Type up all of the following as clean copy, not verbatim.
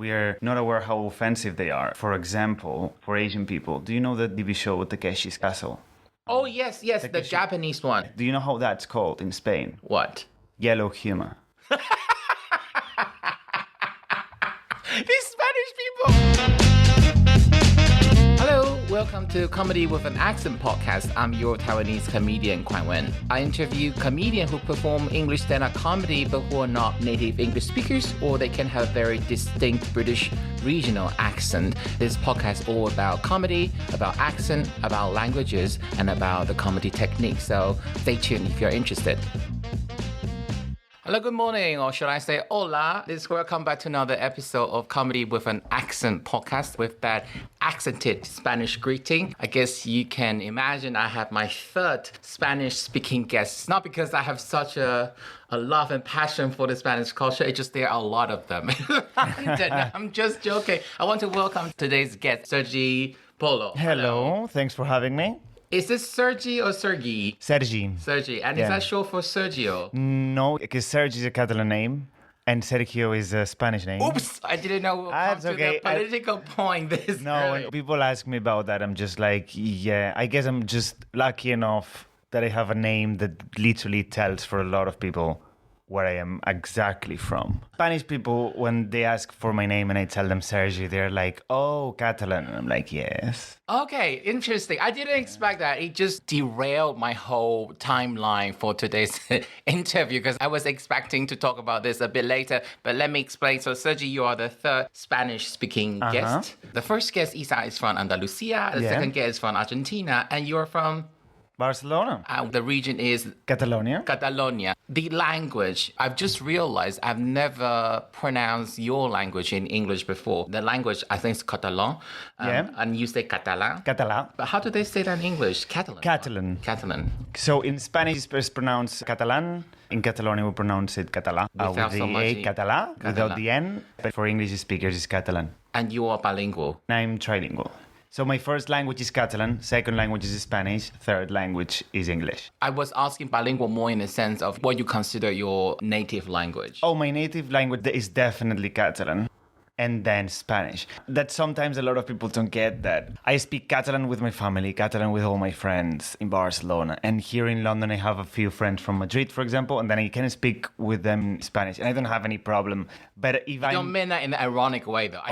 we are not aware how offensive they are. For example, for Asian people, do you know the TV show Takeshi's Castle? Oh, yes, the Japanese one. Do you know how that's called in Spain? What? Yellow humor. These Spanish people! Hello, welcome to Comedy with an Accent podcast. I'm your Taiwanese comedian, Kuan-wen. I interview comedians who perform English stand-up comedy but who are not native English speakers, or they can have very distinct British regional accent. This podcast is all about comedy, about accent, about languages, and about the comedy technique. So stay tuned if you're interested. Hello, good morning, or should I say hola. Welcome back to another episode of Comedy with an Accent podcast with that accented Spanish greeting. I guess you can imagine I have my third Spanish-speaking guest. It's not because I have such a love and passion for the Spanish culture. It's just there are a lot of them. I'm just joking. I want to welcome today's guest, Sergi Polo. Hello, thanks for having me. Is this Sergi or Sergi? Sergi. Sergi. And is that short for Sergio? No, because Sergi is a Catalan name and Sergio is a Spanish name. Oops, I didn't know we'll come to the political point this when people ask me about that, I'm just like, yeah, I guess I'm just lucky enough that I have a name that literally tells for a lot of people where I am exactly from. Spanish people, when they ask for my name and I tell them Sergi, they're like, oh, Catalan. And I'm like, yes. Okay, interesting. I didn't expect that. It just derailed my whole timeline for today's interview because I was expecting to talk about this a bit later. But let me explain. So, Sergi, you are the third Spanish-speaking guest. The first guest, Isa, is from Andalusia. The second guest is from Argentina. And you're from... Barcelona. The region is Catalonia. Catalonia. The language, I've just realized I've never pronounced your language in English before. The language, I think, is Catalan. And you say Catalan. Catalan. But how do they say that in English? Catalan. Catalan. So in Spanish, it's pronounced Catalan. In Catalonia, we pronounce it Català. With the A, Català, without the N. But for English speakers, it's Catalan. And you are bilingual? I'm trilingual. So my first language is Catalan, second language is Spanish, third language is English. I was asking bilingual more in the sense of what you consider your native language. Oh, my native language is definitely Catalan. And then Spanish. That sometimes a lot of people don't get that. I speak Catalan with my family, Catalan with all my friends in Barcelona. And here in London, I have a few friends from Madrid, for example, and then I can speak with them in Spanish. And I don't have any problem. But if I don't mean that in an ironic way, though. I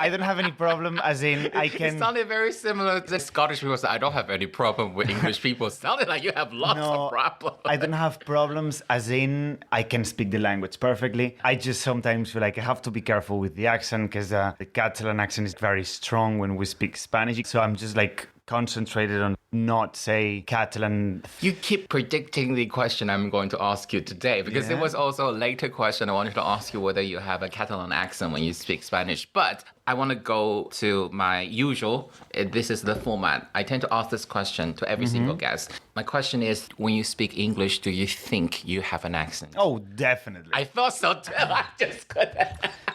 don't have any problem as in I can... It sounded very similar to Scottish people say, I don't have any problem with English people. It sounded like you have lots of problems. I don't have problems as in I can speak the language perfectly. I just sometimes feel like I have to be careful with the accent because the Catalan accent is very strong when we speak Spanish. So I'm just like concentrated on not say Catalan. You keep predicting the question I'm going to ask you today because it was also a later question. I wanted to ask you whether you have a Catalan accent when you speak Spanish. But I want to go to my usual. This is the format. I tend to ask this question to every single guest. My question is, when you speak English, do you think you have an accent? Oh, definitely. I thought so too. I just couldn't.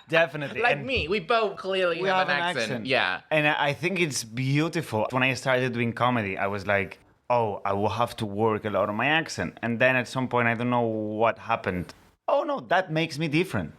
Definitely. Like me, we both clearly have an accent. Yeah. And I think it's beautiful. When I started doing comedy, I was like, oh, I will have to work a lot on my accent. And then at some point, I don't know what happened. Oh, no, that makes me different.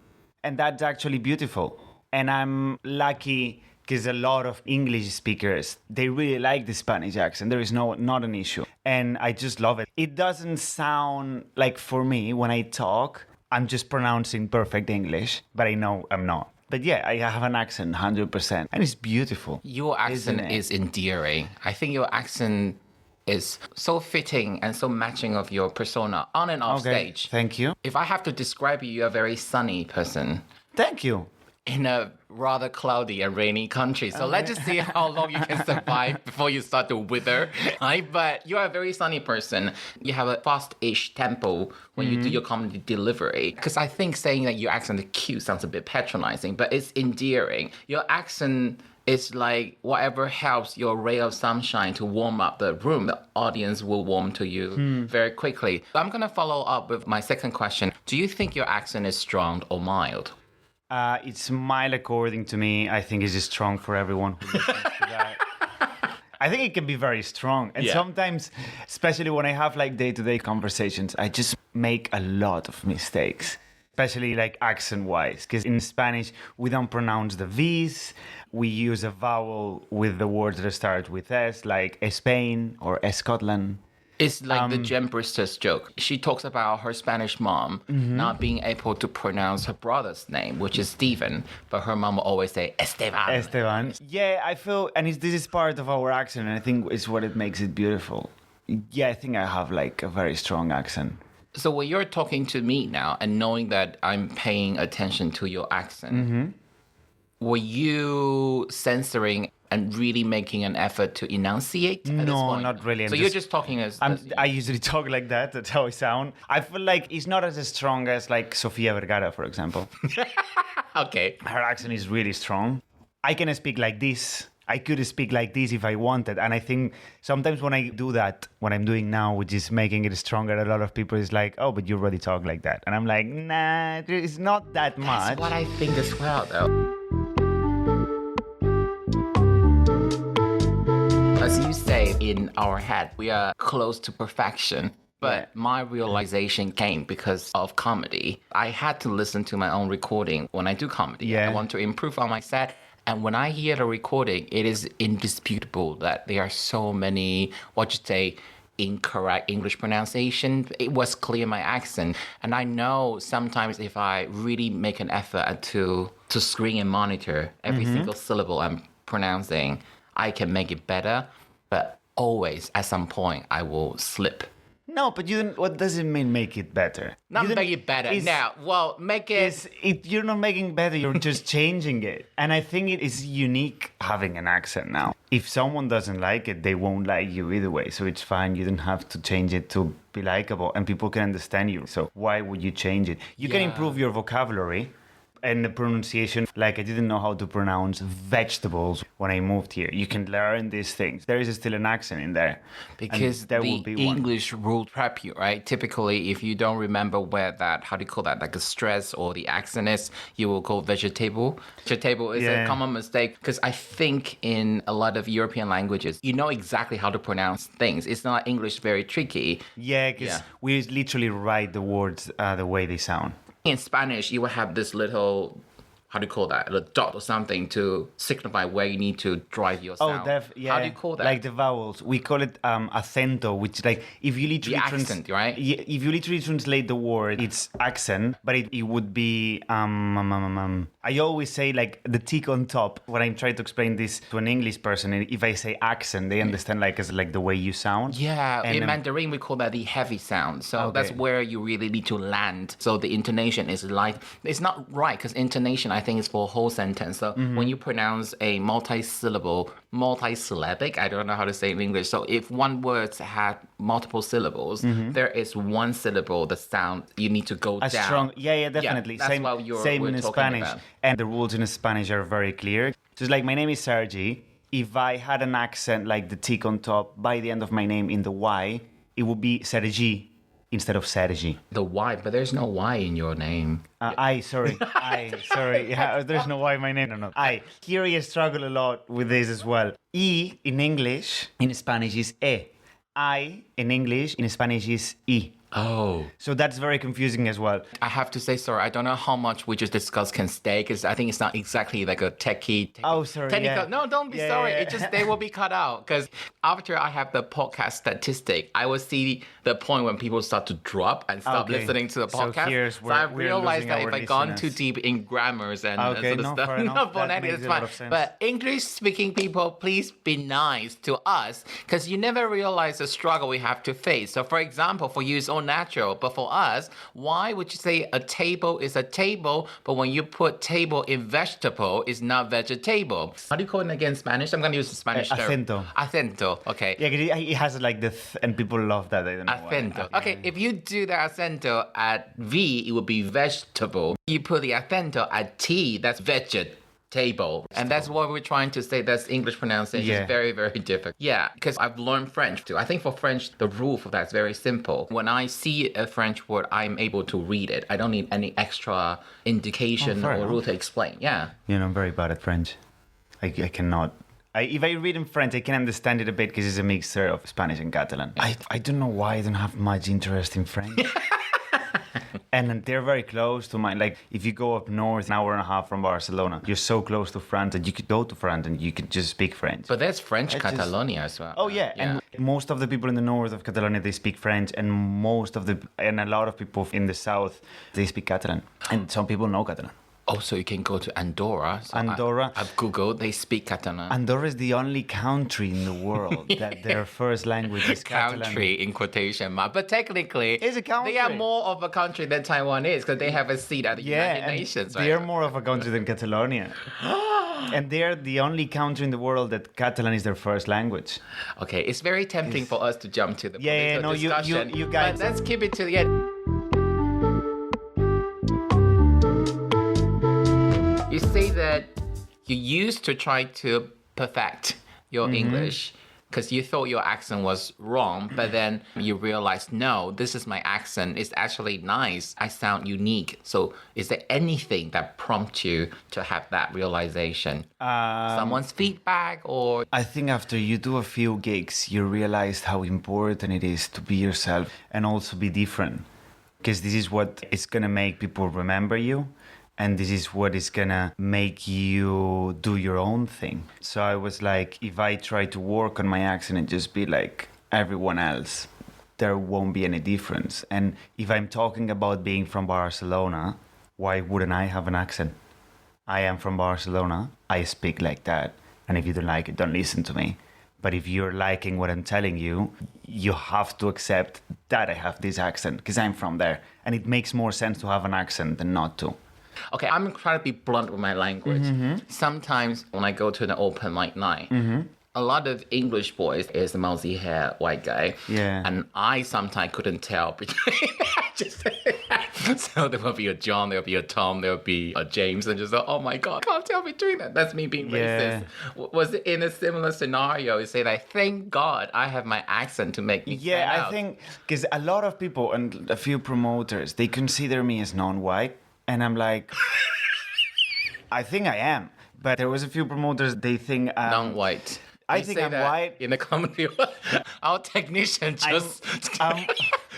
And that's actually beautiful. And I'm lucky because a lot of English speakers, they really like the Spanish accent. There is not an issue. And I just love it. It doesn't sound like for me, when I talk, I'm just pronouncing perfect English, but I know I'm not. But yeah, I have an accent 100%. And it's beautiful. Your accent is endearing. I think your accent is so fitting and so matching of your persona on and off stage. Thank you. If I have to describe you, you're a very sunny person. Thank you. In a rather cloudy and rainy country. So let's just see how long you can survive before you start to wither. Right? But you're a very sunny person. You have a fast-ish tempo when you do your comedy delivery. Because I think saying that your accent is cute sounds a bit patronizing, but it's endearing. Your accent is like whatever helps your ray of sunshine to warm up the room. The audience will warm to you very quickly. I'm going to follow up with my second question. Do you think your accent is strong or mild? It's mild according to me. I think it's strong for everyone who listens to that. I think it can be very strong. And sometimes, especially when I have like day-to-day conversations, I just make a lot of mistakes. especially like accent-wise, because in Spanish, we don't pronounce the V's. We use a vowel with the words that start with S, like Spain or Scotland. It's like the Jen Brister's joke. She talks about her Spanish mom not being able to pronounce her brother's name, which is Stephen, but her mom will always say Esteban. Esteban. Yeah, I feel, and this is part of our accent, and I think it's what it makes it beautiful. Yeah, I think I have like a very strong accent. So when you're talking to me now and knowing that I'm paying attention to your accent, were you censoring and really making an effort to enunciate at this No, point? not really. So you're just talking as I usually talk like that. That's how I sound. I feel like it's not as strong as like Sofia Vergara, for example. Okay. Her accent is really strong. I can speak like this. I could speak like this if I wanted. And I think sometimes when I do that, what I'm doing now, which is making it stronger, a lot of people is like, oh, but you already talk like that. And I'm like, nah, it's not that much. That's what I think as well, though. As you say, in our head, we are close to perfection. But my realization came because of comedy. I had to listen to my own recording when I do comedy. Yeah. I want to improve on my set. And when I hear the recording, it is indisputable that there are so many, incorrect English pronunciation. It was clear my accent. And I know sometimes if I really make an effort to screen and monitor every single syllable I'm pronouncing, I can make it better. But always, at some point, I will slip. No, but you don't, what does it mean make it better? Not make it better. Make it... You're not making better, you're just changing it. And I think it is unique having an accent now. If someone doesn't like it, they won't like you either way. So it's fine, you don't have to change it to be likable and people can understand you. So why would you change it? You can improve your vocabulary and the pronunciation. Like I didn't know how to pronounce vegetables when I moved here. You can learn these things. There is still an accent in there. Because there will be English will trap you, right? Typically, if you don't remember where that, how do you call that, like a stress or the accent is, you will go vegetable. Vegetable is a common mistake because I think in a lot of European languages, you know exactly how to pronounce things. It's not English very tricky. Yeah, because we literally write the words the way they sound. In Spanish, you will have this little, how do you call that, a dot or something to signify where you need to drive your sound. How do you call that? Like the vowels. We call it acento, which like if you literally... The accent, right? If you literally translate the word, it's accent, but it would be... I always say like the tick on top when I'm trying to explain this to an English person. If I say accent, they understand like as like the way you sound. Yeah, and in Mandarin we call that the heavy sound. So that's where you really need to land. So the intonation is light. It's not right because intonation I think is for a whole sentence. So when you pronounce a multisyllabic, I don't know how to say it in English. So if one word had multiple syllables, there is one syllable, the sound you need to go down. Strong, definitely. Yeah, same in Spanish. About. And the rules in Spanish are very clear. So it's like, my name is Sergi. If I had an accent like the tick on top, by the end of my name in the Y, it would be Sergi instead of Sergi. The Y, but there's no Y in your name. Sorry. Yeah, there's no Y in my name. No. Here I struggle a lot with this as well. E in English, in Spanish is E. I in English, in Spanish is E. Oh. So that's very confusing as well. I have to say, sorry, I don't know how much we just discussed can stay because I think it's not exactly like a technical. No, don't be sorry. It just, they will be cut out because after I have the podcast statistic, I will see the point when people start to drop and stop listening to the podcast. So I realized that if I gone too deep in grammars and sort of stuff, phonetics is fine. But English-speaking people, please be nice to us because you never realize the struggle we have to face. So for example, for you, it's all natural, but for us, why would you say a table is a table, but when you put table in vegetable, it's not vegetable? How do you call it again in Spanish? I'm going to use the Spanish term. Acento, okay. Yeah, it has like the and people love that. I don't know acento. Why. Okay, if you do the acento at V, it would be vegetable. You put the acento at T, that's vegetable. And that's what we're trying to say. That's English pronunciation is very, very difficult. Yeah, because I've learned French too. I think for French, the rule for that is very simple. When I see a French word, I'm able to read it. I don't need any extra indication or rule to explain. Yeah. You know, I'm very bad at French. I cannot. If I read in French, I can understand it a bit because it's a mixture of Spanish and Catalan. I don't know why I don't have much interest in French. And they're very close to mine. Like, if you go up north, an hour and a half from Barcelona, you're so close to France that you could go to France and you could just speak French. But there's French Catalonia as well. Oh, yeah. And most of the people in the north of Catalonia, they speak French. And a lot of people in the south, they speak Catalan. And some people know Catalan. Oh, so you can go to Andorra. So Andorra. I've Googled, they speak Catalan. Andorra is the only country in the world that their first language is Catalan. Country in quotation mark. But technically, It's a country. they are more of a country than Taiwan is because they have a seat at the United Nations. Right? They're more of a country than Catalonia. And they're the only country in the world that Catalan is their first language. Okay, it's very tempting for us to jump to the political you discussion. guys. But let's keep it to the end. You say that you used to try to perfect your English because you thought your accent was wrong, but then you realized, no, this is my accent. It's actually nice. I sound unique. So is there anything that prompts you to have that realization? Someone's feedback or... I think after you do a few gigs, you realize how important it is to be yourself and also be different. Because this is what is going to make people remember you. And this is what is gonna make you do your own thing. So I was like, if I try to work on my accent and just be like everyone else, there won't be any difference. And if I'm talking about being from Barcelona, why wouldn't I have an accent? I am from Barcelona, I speak like that. And if you don't like it, don't listen to me. But if you're liking what I'm telling you, you have to accept that I have this accent because I'm from there. And it makes more sense to have an accent than not to. Okay, I'm trying to be blunt with my language. Sometimes when I go to an open mic night, a lot of English boys is the mousy hair white guy. Yeah. And I sometimes couldn't tell between so there will be a John, there will be a Tom, there will be a James, and just like, oh my God, can't tell between that. That's me being racist. Was it in a similar scenario? You say that, thank God I have my accent to make me stand out. I think, because a lot of people and a few promoters, they consider me as non-white. And I'm like, I think I am. But there was a few promoters, they think... non-white. I think I'm white. In the comedy, our technician just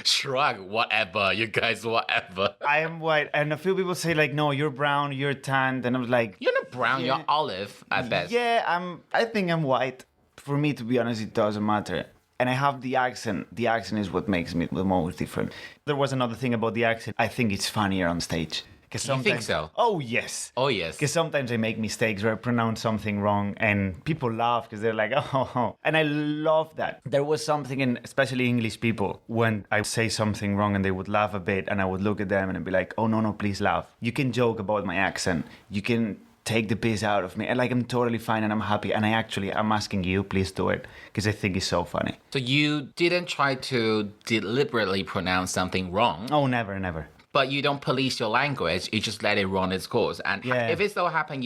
shrug, whatever, you guys, whatever. I am white. And a few people say like, no, you're brown, you're tanned. And I'm like... You're not brown, you're olive at best. Yeah, I think I'm white. For me, to be honest, it doesn't matter. And I have the accent. The accent is what makes me the most different. There was another thing about the accent. I think it's funnier on stage. You think so? Oh, yes. Oh, yes. Because sometimes I make mistakes where I pronounce something wrong and people laugh because they're like, oh. And I love that. There was something in, especially English people, when I say something wrong and they would laugh a bit and I would look at them and I'd be like, oh, no, please laugh. You can joke about my accent. You can take the piss out of me. And like, I'm totally fine and I'm happy. And I'm asking you, please do it. Because I think it's so funny. So you didn't try to deliberately pronounce something wrong? Oh, never. But you don't police your language, you just let it run its course. And if it so happen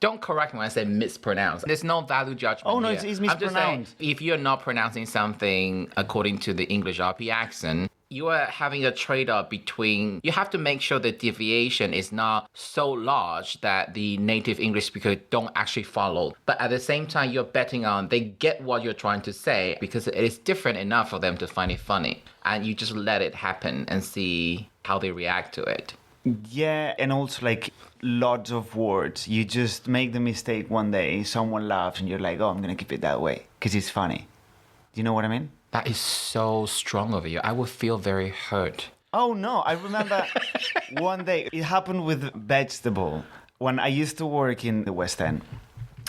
don't correct me when I say mispronounce. There's no value judgment. Oh, no, here. it's mispronounced. I'm just saying, if you're not pronouncing something according to the English RP accent, you are having a trade-off between, you have to make sure the deviation is not so large that the native English speaker don't actually follow. But at the same time, you're betting on they get what you're trying to say because it is different enough for them to find it funny. And you just let it happen and see how they react to it. Yeah, and also like lots of words. You just make the mistake one day, someone laughs and you're like, oh, I'm going to keep it that way because it's funny. Do you know what I mean? That is so strong of you. I would feel very hurt. Oh, no. I remember one day, it happened with vegetable. When I used to work in the West End,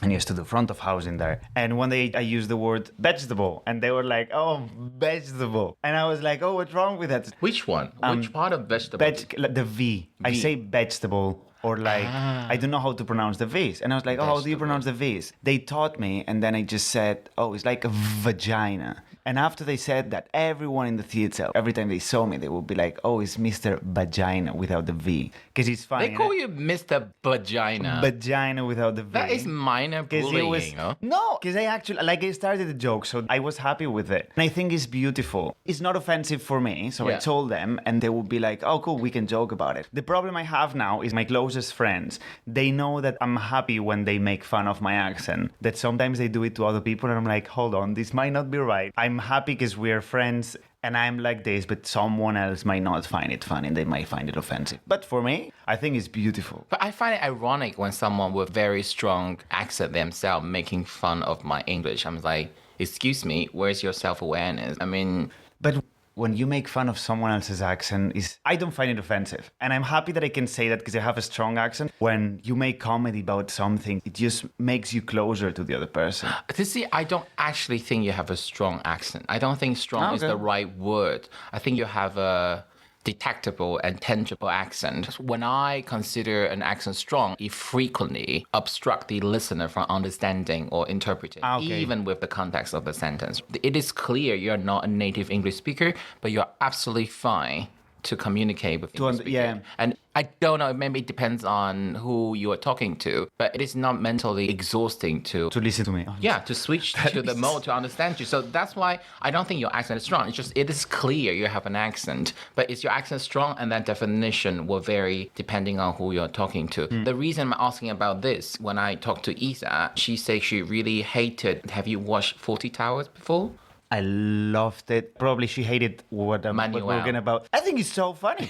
and I used to do front of house in there. And one day I used the word vegetable. And they were like, oh, vegetable. And I was like, oh, what's wrong with that? Which one? Which part of vegetable? The V. I say vegetable. Or like, I don't know how to pronounce the V's. And I was like, oh, how do you pronounce the V's? They taught me, and then I just said, oh, it's like a vagina. And after they said that, everyone in the theater, every time they saw me, they would be like, oh, it's Mr. Vagina without the V. Because it's funny. They call you Mr. Vagina. Vagina without the V. That is minor bullying, no? No, because I started the joke, so I was happy with it. And I think it's beautiful. It's not offensive for me, so I told them, and they would be like, oh, cool, we can joke about it. The problem I have now is my closest friends. They know that I'm happy when they make fun of my accent, that sometimes they do it to other people, and I'm like, hold on, this might not be right. I'm happy because we're friends and I'm like this, but someone else might not find it funny. They might find it offensive. But for me, I think it's beautiful. But I find it ironic when someone with very strong accent themselves making fun of my English. I'm like, excuse me, where's your self-awareness? I mean... But when you make fun of someone else's accent, I don't find it offensive. And I'm happy that I can say that because I have a strong accent. When you make comedy about something, it just makes you closer to the other person. To see, I don't actually think you have a strong accent. I don't think strong is the right word. I think you have a detectable and tangible accent. When I consider an accent strong, it frequently obstructs the listener from understanding or interpreting, even with the context of the sentence. It is clear you're not a native English speaker, but you're absolutely fine to communicate with English speakers. Yeah. And I don't know, maybe it depends on who you are talking to, but it is not mentally exhausting to listen to me. Yeah, to switch to the mode to understand you. So that's why I don't think your accent is strong. It's just, it is clear you have an accent, but is your accent strong? And that definition will vary depending on who you're talking to. The reason I'm asking about this, when I talked to Isa, she said she really hated, have you watched Fawlty Towers before? I loved it. Probably she hated what we're going about. I think it's so funny.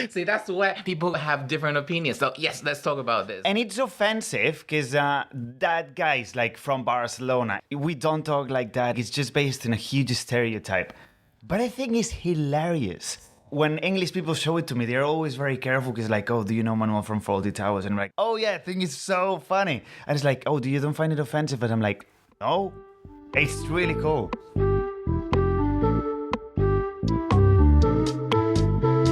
See, that's where people have different opinions. So yes, let's talk about this. And it's offensive because that guy's like from Barcelona. We don't talk like that. It's just based on a huge stereotype. But I think it's hilarious. When English people show it to me, they're always very careful because like, oh, do you know Manuel from Fawlty Towers? And I'm like, oh yeah, I think it's so funny. And it's like, oh, do you don't find it offensive? And I'm like, no. It's really cool.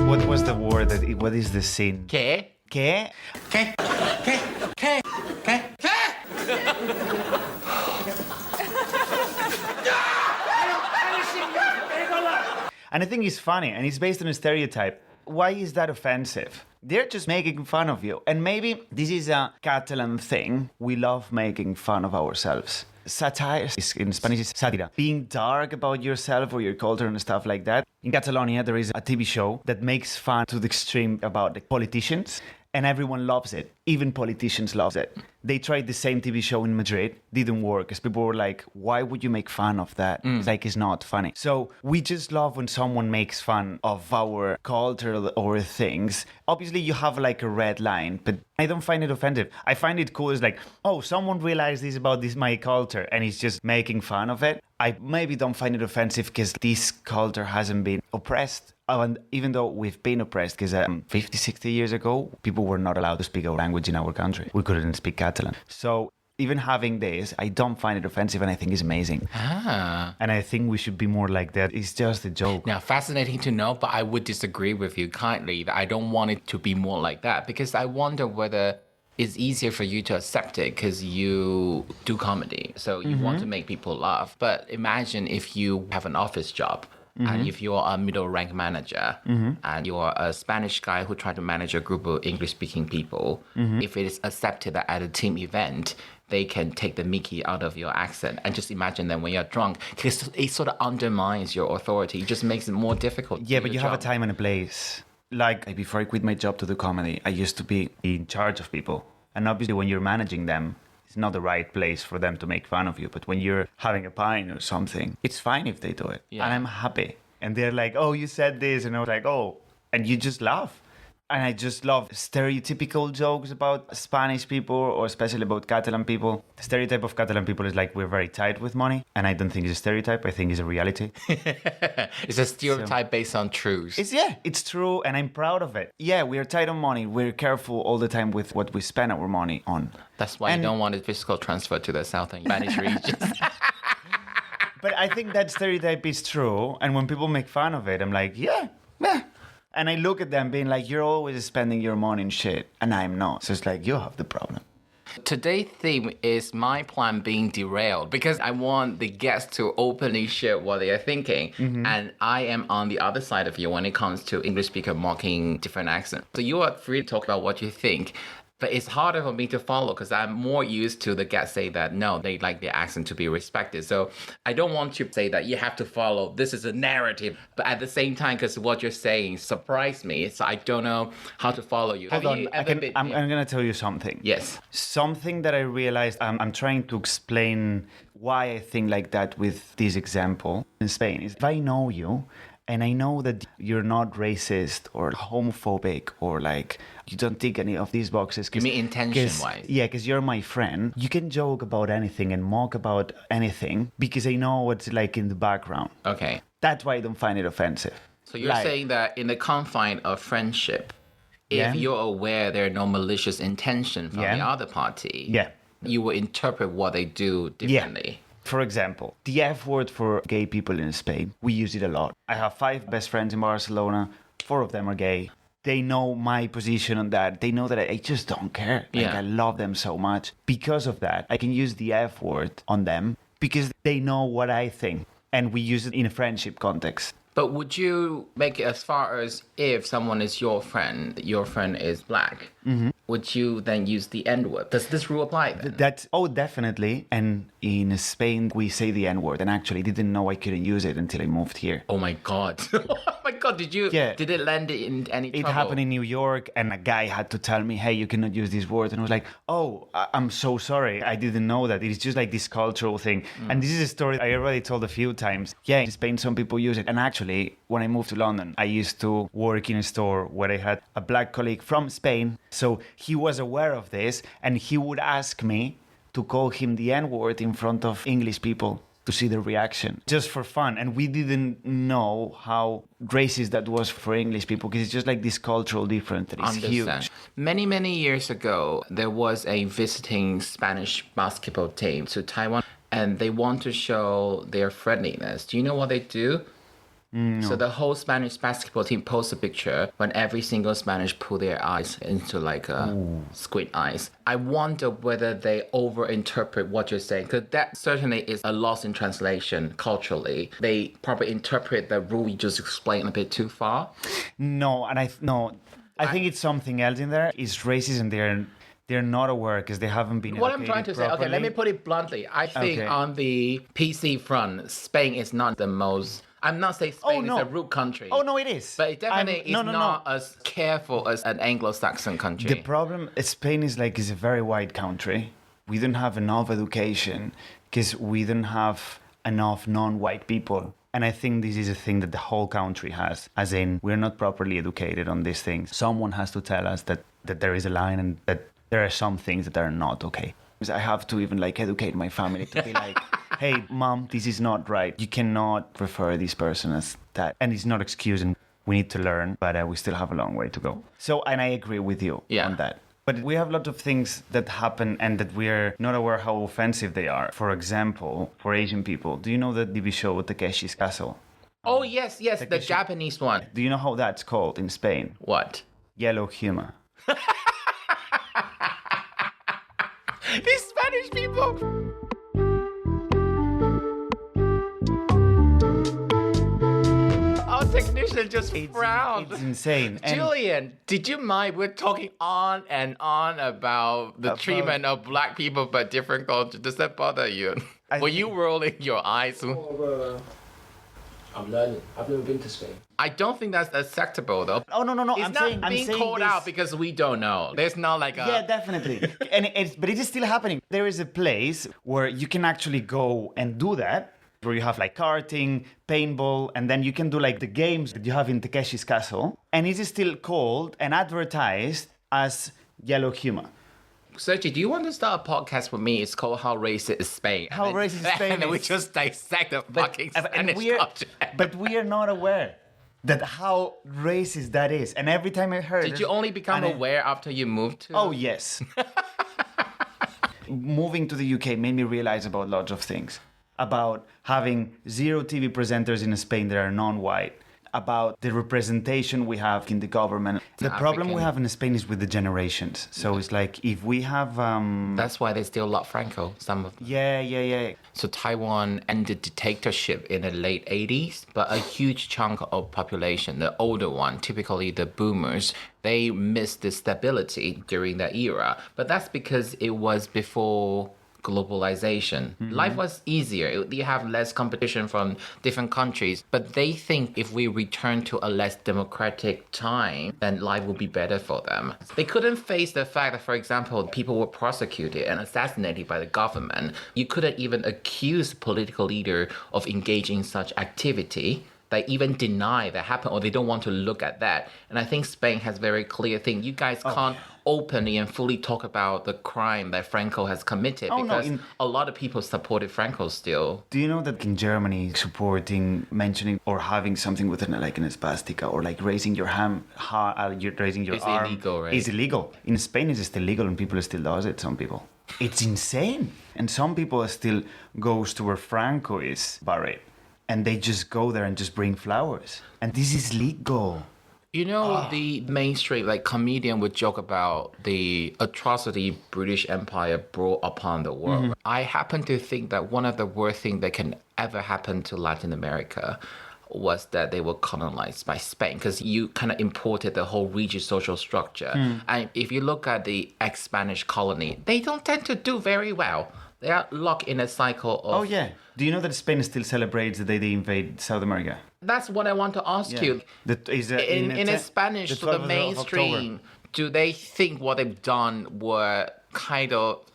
What was the word what is the scene? ¿Qué? ¿Qué? ¿Qué? ¿Qué? ¿Qué? ¿Qué? ¿Qué? And I think it's funny, and it's based on a stereotype. Why is that offensive? They're just making fun of you. And maybe this is a Catalan thing. We love making fun of ourselves. Satire, in Spanish, is satira. Being dark about yourself or your culture and stuff like that. In Catalonia, there is a TV show that makes fun to the extreme about the politicians, and everyone loves it. Even politicians love it. They tried the same TV show in Madrid, didn't work, because people were like, why would you make fun of that? It's like, it's not funny. So we just love when someone makes fun of our culture or things. Obviously, you have like a red line, but I don't find it offensive. I find it cool. It's like, oh, someone realized this about my culture, and he's just making fun of it. I maybe don't find it offensive because this culture hasn't been oppressed. And even though we've been oppressed, because 50, 60 years ago, people were not allowed to speak our language in our country. We couldn't speak Catalan. So even having this, I don't find it offensive, and I think it's amazing. And I think we should be more like that. It's just a joke. Now, fascinating to know, but I would disagree with you kindly that I don't want it to be more like that, because I wonder whether it's easier for you to accept it because you do comedy. So you want to make people laugh. But imagine if you have an office job. And if you're a middle rank manager and you're a Spanish guy who tried to manage a group of English speaking people, if it is accepted that at a team event, they can take the mickey out of your accent. And just imagine that when you're drunk, because it sort of undermines your authority. It just makes it more difficult. Yeah, but you have a time and a place. Like before I quit my job to do comedy, I used to be in charge of people. And obviously when you're managing them, it's not the right place for them to make fun of you. But when you're having a pint or something, it's fine if they do it. Yeah. And I'm happy. And they're like, oh, you said this. And I was like, oh. And you just laugh. And I just love stereotypical jokes about Spanish people, or especially about Catalan people. The stereotype of Catalan people is like, we're very tight with money. And I don't think it's a stereotype. I think it's a reality. It's a stereotype based on truth. It's true. And I'm proud of it. Yeah, we're tight on money. We're careful all the time with what we spend our money on. That's why you don't want a fiscal transfer to the southern Spanish regions. But I think that stereotype is true. And when people make fun of it, I'm like, yeah. And I look at them being like, you're always spending your money in shit. And I'm not. So it's like, you have the problem. Today's theme is my plan being derailed because I want the guests to openly share what they are thinking. And I am on the other side of you when it comes to English speaker mocking different accents. So you are free to talk about what you think. But it's harder for me to follow because I'm more used to the guys say that, no, they like their accent to be respected. So I don't want to say that you have to follow. This is a narrative. But at the same time, because what you're saying surprised me. So I don't know how to follow you. Hold on. I'm going to tell you something. Yes. Something that I realized, I'm trying to explain why I think like that with this example in Spain, is if I know you and I know that you're not racist or homophobic or like you don't tick any of these boxes. You mean intention-wise? Yeah, because you're my friend. You can joke about anything and mock about anything because I know what's like in the background. Okay. That's why I don't find it offensive. So you're saying that in the confine of friendship, if you're aware there are no malicious intention from the other party, you will interpret what they do differently. Yeah. For example, the F word for gay people in Spain, we use it a lot. I have 5 best friends in Barcelona. 4 of them are gay. They know my position on that. They know that I just don't care. Like, I love them so much. Because of that, I can use the F word on them because they know what I think. And we use it in a friendship context. But would you make it as far as if someone is your friend is black, would you then use the N-word? Does this rule apply then? Definitely. And in Spain, we say the N-word. And actually didn't know I couldn't use it until I moved here. Oh my God. Oh my God. Did it land in any trouble? It happened in New York and a guy had to tell me, hey, you cannot use this word. And I was like, I'm so sorry. I didn't know that. It's just like this cultural thing. And this is a story I already told a few times. Yeah, in Spain, some people use it. And actually, when I moved to London, I used to work in a store where I had a black colleague from Spain. So he was aware of this and he would ask me to call him the N-word in front of English people to see the reaction, just for fun. And we didn't know how racist that was for English people because it's just like this cultural difference that is huge. Many, many years ago, there was a visiting Spanish basketball team to Taiwan and they want to show their friendliness. Do you know what they do? No. So the whole Spanish basketball team posts a picture when every single Spanish pull their eyes into like a squint eyes. I wonder whether they overinterpret what you're saying, because that certainly is a loss in translation culturally. They probably interpret the rule you just explained a bit too far. I think it's something else in there. It's racism. They're not aware because they haven't been What I'm trying to say, okay, let me put it bluntly. I think on the PC front, Spain is not the most... I'm not saying Spain is a rude country. Oh, no, it is. But it definitely is not as careful as an Anglo-Saxon country. The problem, Spain is a very white country. We don't have enough education because we don't have enough non-white people. And I think this is a thing that the whole country has, as in we're not properly educated on these things. Someone has to tell us that there is a line and that there are some things that are not okay. I have to even educate my family to be like, hey, mom, this is not right. You cannot refer this person as that. And it's not excusing. We need to learn, but we still have a long way to go. So, and I agree with you on that. But we have a lot of things that happen and that we are not aware how offensive they are. For example, for Asian people, do you know the TV show Takeshi's Castle? Oh, yes, Takeshi. The Japanese one. Do you know how that's called in Spain? What? Yellow humor. These Spanish people. Our technician just frowned. It's insane. Julian, did you mind? We're talking on and on about the treatment of black people but different culture. Does that bother you? Were you rolling your eyes? I'm learning. I've never been to Spain. I don't think that's acceptable, though. Oh, no. It's not being called out because we don't know. There's not like a... Yeah, definitely. But it is still happening. There is a place where you can actually go and do that, where you have karting, paintball, and then you can do the games that you have in Takeshi's Castle. And it is still called and advertised as yellow humor. Sergi, do you want to start a podcast with me? It's called How Racist is Spain. How Racist is Spain. And we just dissect the fucking Spanish culture. But we are not aware that how racist that is. And every time I heard... Did you only become aware after you moved to... Oh, yes. Moving to the UK made me realize about lots of things. About having 0 TV presenters in Spain that are non-white. about the representation we have in the government. The problem we have in Spain is with the generations. So it's like if we have... That's why they still love Franco, some of them. Yeah. So Taiwan ended dictatorship in the late 80s, but a huge chunk of population, the older one, typically the boomers, they missed the stability during that era. But that's because it was before globalization. Life was easier. You have less competition from different countries. But they think if we return to a less democratic time, then life will be better for them. They couldn't face the fact that, for example, people were prosecuted and assassinated by the government. You couldn't even accuse political leader of engaging in such activity. They even deny that happened, or they don't want to look at that. And I think Spain has very clear thing. You guys can't openly and fully talk about the crime that Franco has committed because a lot of people supported Franco still. Do you know that in Germany, supporting, mentioning, or having something with like an swastika, or like raising your hand, raising your arm, illegal, right? Is illegal. In Spain, it's still legal, and people still does it. Some people, it's insane, and some people still goes to where Franco is buried. And they just go there and just bring flowers. And this is legal. You know, the mainstream, like, comedian would joke about the atrocity British Empire brought upon the world. I happen to think that one of the worst things that can ever happen to Latin America was that they were colonized by Spain, because you kind of imported the whole region's social structure. And if you look at the ex-Spanish colony, they don't tend to do very well. They are locked in a cycle of... Oh, yeah. Do you know that Spain still celebrates the day they invade South America? That's what I want to ask you. In Spanish, to the mainstream, do they think what they've done were kind of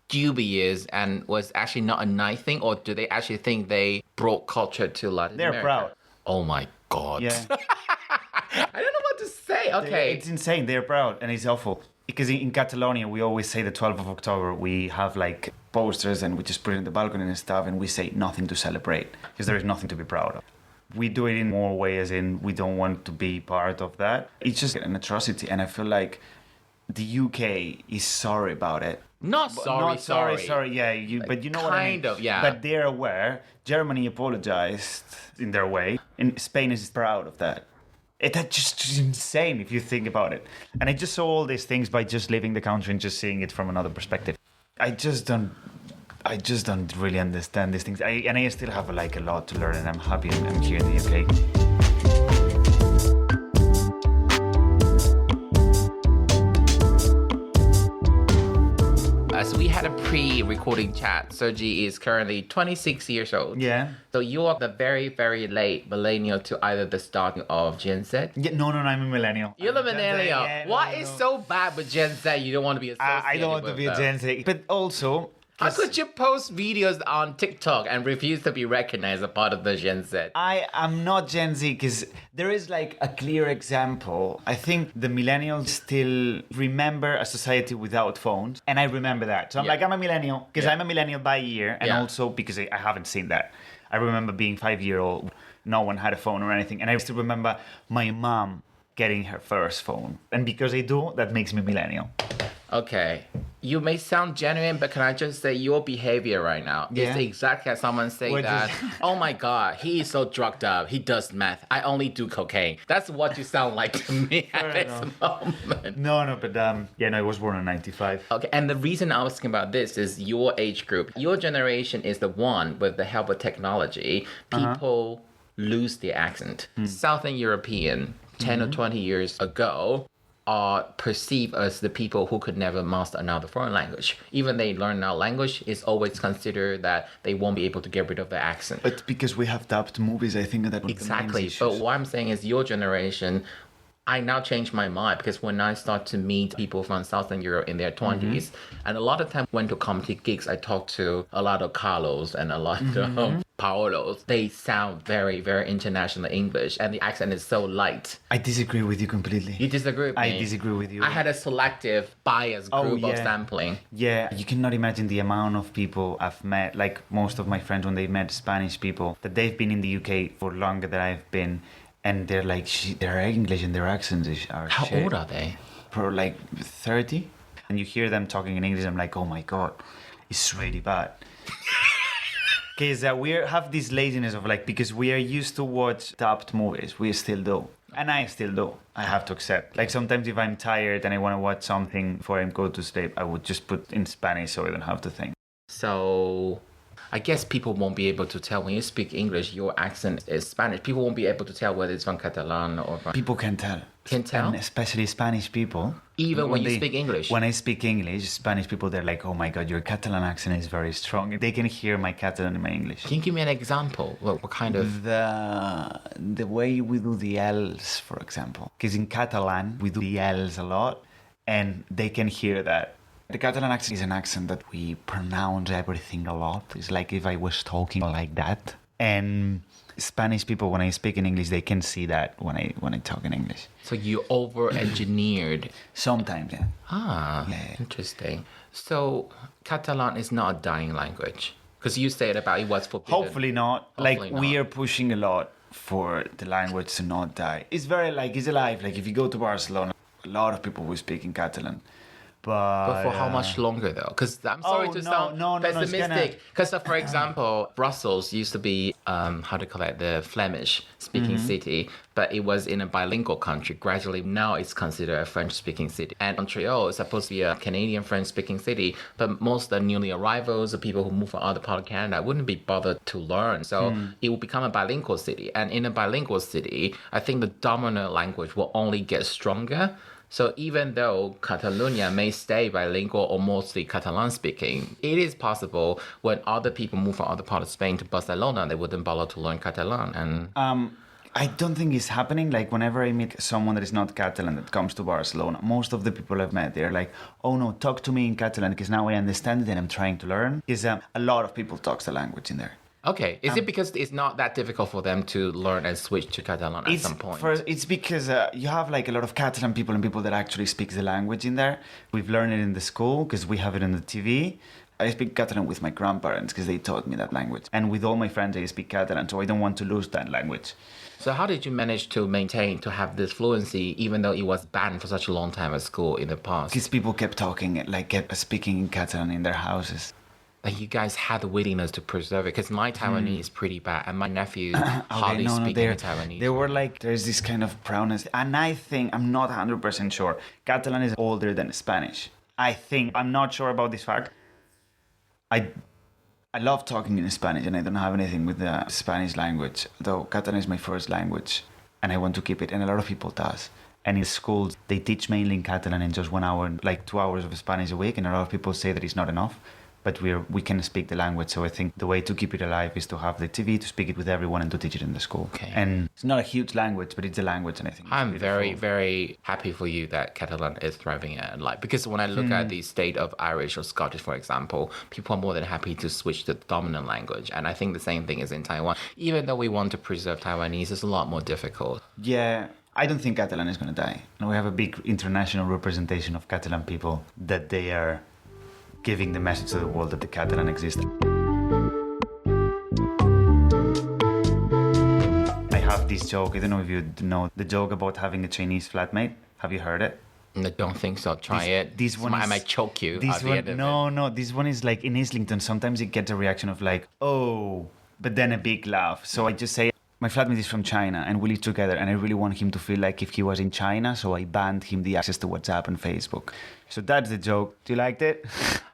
dubious and was actually not a nice thing? Or do they actually think they brought culture to Latin America? They're proud. Oh, my God. Yeah. I don't know what to say. Okay. It's insane. They're proud, and it's awful. Because in Catalonia, we always say the 12th of October, we have like posters and we just put it in the balcony and stuff, and we say nothing to celebrate because there is nothing to be proud of. We do it in more ways, as in we don't want to be part of that. It's just an atrocity, and I feel like the UK is sorry about it. Not sorry. Yeah, but you know what I mean? Kind of, yeah. But they're aware. Germany apologized in their way, and Spain is proud of that. That's just insane if you think about it. And I just saw all these things by just leaving the country and just seeing it from another perspective. I just don't really understand these things. I still have like a lot to learn, and I'm happy I'm here in the UK. So we had a pre-recording chat. Sergi is currently 26 years old. Yeah. So you are the very, very late millennial to either the start of Gen Z. Yeah, no, I'm a millennial. You're the millennial. What is so bad with Gen Z? You don't want to be associated I don't want to be a Gen Z. But also... How could you post videos on TikTok and refuse to be recognized as a part of the Gen Z? I am not Gen Z because there is like a clear example. I think the millennials still remember a society without phones. And I remember that. So I'm a millennial because I'm a millennial by year. And also because I haven't seen that. I remember being 5-year-old. No one had a phone or anything. And I still remember my mom getting her first phone. And because I do, that makes me millennial. Okay. You may sound genuine, but can I just say your behavior right now is exactly as someone saying that, oh my God, he is so drugged up. He does meth. I only do cocaine. That's what you sound like to me at this moment. No, but I was born in 95. Okay, and the reason I'm asking about this is your age group. Your generation is the one with the help of technology. People lose their accent. Southern European, 10 or 20 years ago, are perceived as the people who could never master another foreign language. Even they learn another language, it's always considered that they won't be able to get rid of their accent. But because we have dubbed movies, I think that exactly. But what I'm saying is your generation, I now change my mind because when I start to meet people from Southern Europe in their 20s, and a lot of time went to comedy gigs, I talked to a lot of Carlos and a lot of Paolos. They sound very, very international English, and the accent is so light. I disagree with you completely. You disagree with me? I disagree with you. I had a selective bias group of sampling. Yeah, you cannot imagine the amount of people I've met, like most of my friends when they met Spanish people, that they've been in the UK for longer than I've been. And they're like, their English and their accents are How shit. old are they? For like 30. And you hear them talking in English, I'm like, oh my God, it's really bad. Because we have this laziness of like, because we are used to watch dubbed movies, we still do. And I still do. I have to accept. Like sometimes if I'm tired and I want to watch something before I go to sleep, I would just put in Spanish so I don't have to think. So I guess people won't be able to tell when you speak English, your accent is Spanish. People won't be able to tell whether it's from Catalan or from... People can tell. Can tell? And especially Spanish people. Even when you speak English? When I speak English, Spanish people, they're like, oh my God, your Catalan accent is very strong. They can hear my Catalan in my English. Can you give me an example? What kind of... The way we do the L's, for example. Because in Catalan, we do the L's a lot, and they can hear that. The Catalan accent is an accent that we pronounce everything a lot. It's like if I was talking like that. And Spanish people, when I speak in English, they can see that when I talk in English. So you over-engineered. Sometimes, yeah. Yeah. Interesting. So Catalan is not a dying language? Because you said about it was forbidden. Hopefully not. We are pushing a lot for the language to not die. It's very it's alive. Like if you go to Barcelona, a lot of people will speak in Catalan. But for how much longer though? Because I'm sorry to sound pessimistic. Because for example, Brussels used to be how to call it, the Flemish-speaking city, but it was in a bilingual country. Gradually, now it's considered a French-speaking city. And Montreal is supposed to be a Canadian French-speaking city, but most of the newly arrivals, the people who move from other part of Canada, wouldn't be bothered to learn. So it will become a bilingual city. And in a bilingual city, I think the dominant language will only get stronger. So even though Catalonia may stay bilingual or mostly Catalan speaking, it is possible when other people move from other part of Spain to Barcelona, they wouldn't bother to learn Catalan. And I don't think it's happening. Like whenever I meet someone that is not Catalan that comes to Barcelona, most of the people I've met, they're like, oh no, talk to me in Catalan because now I understand it and I'm trying to learn. Because a lot of people talk the language in there. Okay. Is it because it's not that difficult for them to learn and switch to Catalan at some point? It's because you have like a lot of Catalan people and people that actually speak the language in there. We've learned it in the school because we have it on the TV. I speak Catalan with my grandparents because they taught me that language. And with all my friends, I speak Catalan, so I don't want to lose that language. So how did you manage to maintain, to have this fluency, even though it was banned for such a long time at school in the past? Because people kept talking, kept speaking in Catalan in their houses. Like you guys had the willingness to preserve it, because my Taiwanese is pretty bad, and my nephew hardly speaks Taiwanese. They were there's this kind of proudness, and I think, I'm not 100% sure, Catalan is older than Spanish. I'm not sure about this fact. I love talking in Spanish, and I don't have anything with the Spanish language, though Catalan is my first language, and I want to keep it, and a lot of people does. And in schools, they teach mainly in Catalan in just 1 hour, 2 hours of Spanish a week, and a lot of people say that it's not enough. But we can speak the language, so I think the way to keep it alive is to have the TV, to speak it with everyone, and to teach it in the school. Okay. And it's not a huge language, but it's a language, and I think I'm very, very happy for you that Catalan is thriving and because when I look at the state of Irish or Scottish, for example, people are more than happy to switch to the dominant language, and I think the same thing is in Taiwan. Even though we want to preserve Taiwanese, it's a lot more difficult. Yeah. I don't think Catalan is going to die. And we have a big international representation of Catalan people that they are giving the message to the world that the Catalan exists. I have this joke, I don't know if you know the joke about having a Chinese flatmate. Have you heard it? I don't think so. Try it. This one I might choke you. This one, no. This one is in Islington. Sometimes it gets a reaction of oh, but then a big laugh. So I just say, my flatmate is from China and we live together, and I really want him to feel like if he was in China, so I banned him the access to WhatsApp and Facebook. So that's the joke. Do you like it?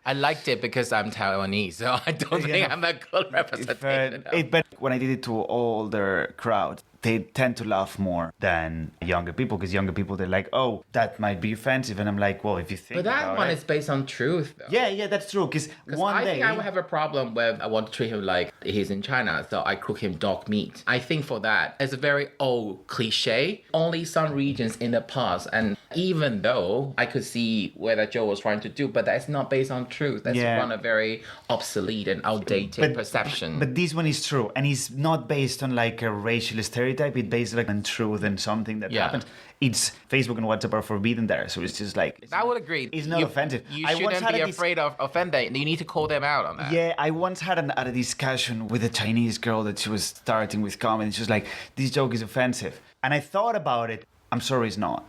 I liked it because I'm Taiwanese, so I don't think I'm a good representation. But when I did it to older crowd, they tend to laugh more than younger people, because younger people, they're like, oh, that might be offensive. And I'm like, well, if you think But that one is based on truth, though. Yeah, that's true. Because one day... I think I would have a problem where I want to treat him like he's in China, so I cook him dog meat. I think for that, it's a very old cliche. Only some regions in the past, and even though I could see where that Joe was trying to do, but that's not based on truth. That's one a very obsolete and outdated perception. But this one is true, and it's not based on a racial stereotype. It's based on truth and something that happened. It's Facebook and WhatsApp are forbidden there, so it's just I would agree. It's not offensive. You shouldn't be afraid of offending. You need to call them out on that. Yeah, I once had a discussion with a Chinese girl that she was starting with comedy. She was like, this joke is offensive. And I thought about it. I'm sorry, it's not.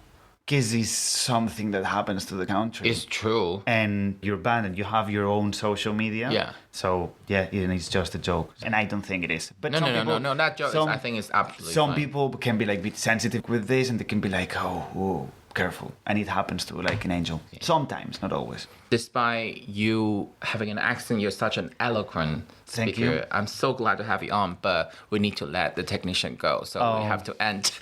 Because it's something that happens to the country. It's true. And you're banned and you have your own social media. Yeah. So, yeah, it's just a joke. And I don't think it is. But No, not jokes. I think it's absolutely Some fine. people can be like a bit sensitive with this and they can be like, oh, careful. And it happens to like an angel. Yeah. Sometimes, not always. Despite you having an accent, you're such an eloquent speaker. Thank you. I'm so glad to have you on, but we need to let the technician go, so we have to end.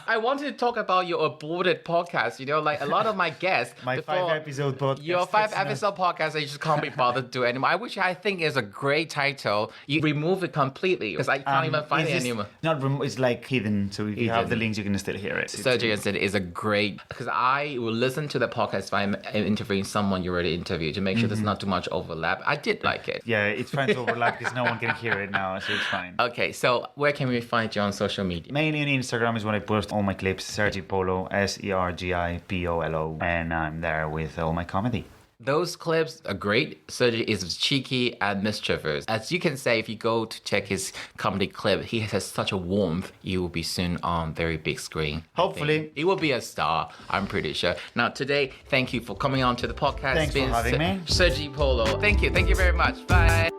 I wanted to talk about your aborted podcast. Like a lot of my guests. My 5-episode podcast. Your 5-episode podcast, I just can't be bothered to do anymore. Which I think is a great title. You remove it completely because I can't even find it anymore. It's like hidden, so if you have the links, you can still hear it. Sergio said it is a great, because I will listen to the podcast if I'm interviewing someone you already interviewed to make sure there's not too much overlap. I did like it. Yeah, it's fine to overlap because no one can hear it now, so it's fine. Okay, so where can we find you on social media? Mainly on Instagram is when I post all my clips, Sergi Polo, SERGIPOLO, and I'm there with all my comedy. Those clips are great. Sergi is cheeky and mischievous. As you can say, if you go to check his comedy clip, he has such a warmth. You will be soon on very big screen. Hopefully. He will be a star, I'm pretty sure. Now, today, thank you for coming on to the podcast. Thanks for having me. Sergi Polo. Thank you. Thank you very much. Bye.